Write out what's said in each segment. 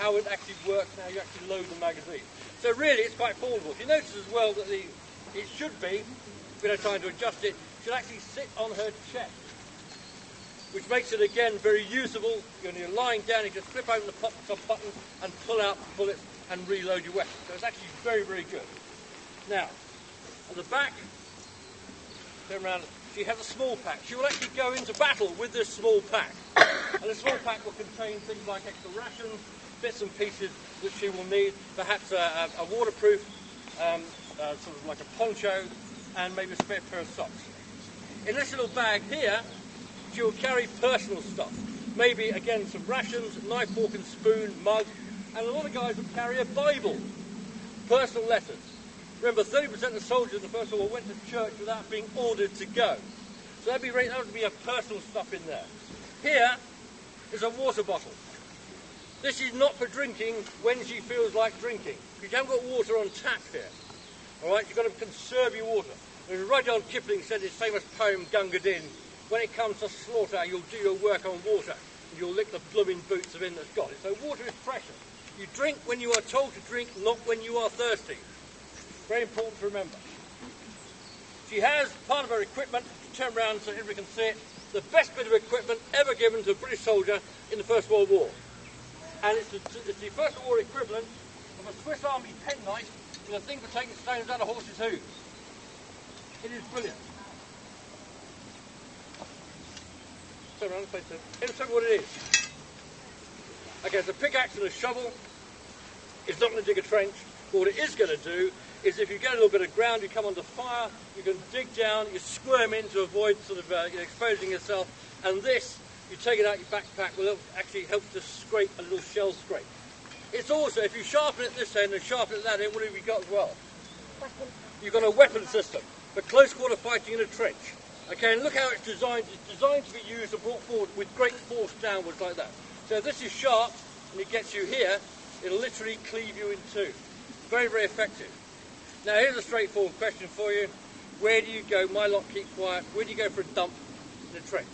how it actually works and how you actually load the magazine. So really it's quite foldable. If you notice as well that it should be, trying to adjust it, should actually sit on her chest, which makes it again very usable. When you're lying down, you just flip open the top button and pull out the bullets and reload your weapon. So it's actually very, very good. Now, at the back, turn around, she has a small pack. She will actually go into battle with this small pack. And the small pack will contain things like extra rations, bits and pieces that she will need, perhaps a waterproof, sort of like a poncho, and maybe a spare pair of socks. In this little bag here, she will carry personal stuff. Maybe, again, some rations, knife, fork and spoon, mug, and a lot of guys will carry a Bible, personal letters. Remember, 30% of soldiers in the First World War went to church without being ordered to go. So that would be a personal stuff in there. Here is a water bottle. This is not for drinking when she feels like drinking, because you haven't got water on tap here. All right, you've got to conserve your water. As Rudyard Kipling said in his famous poem, Gunga Din, when it comes to slaughter, you'll do your work on water, and you'll lick the blooming boots of him that's got it. So water is precious. You drink when you are told to drink, not when you are thirsty. Very important to remember. She has part of her equipment, turn around so everybody can see it, the best bit of equipment ever given to a British soldier in the First World War. And it's the First World War equivalent of a Swiss Army penknife with a thing for taking stones out of horses' hooves. It is brilliant. Turn around, face it. Here's what it is. Okay, it's a pickaxe and a shovel. It's not going to dig a trench. But what it is going to do is if you get a little bit of ground, you come under fire, you can dig down, you squirm in to avoid sort of exposing yourself, and this, you take it out your backpack, will actually help to scrape a little shell scrape. It's also, if you sharpen it this end and sharpen it that end, what have you got as well? You've got a weapon system for close quarter fighting in a trench. Okay, and look how it's designed. It's designed to be used and brought forward with great force downwards like that. So if this is sharp and it gets you here, it'll literally cleave you in two. Very, very effective. Now here's a straightforward question for you. Where do you go? My lot keep quiet. Where do you go for a dump in a trench?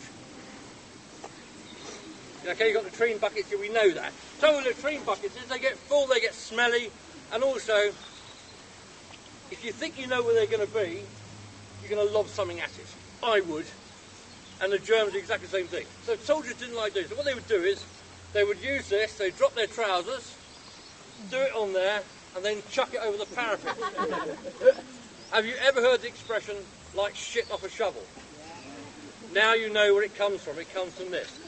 Okay, you've got latrine buckets, we know that. Trouble with latrine buckets is they get full, they get smelly, and also, if you think you know where they're going to be, you're going to lob something at it. I would. And the Germans do exactly the same thing. So soldiers didn't like doing it. So what they would do is, they would use this, they'd drop their trousers, do it on there, and then chuck it over the parapet. Have you ever heard the expression, like shit off a shovel? Now you know where it comes from. It comes from this.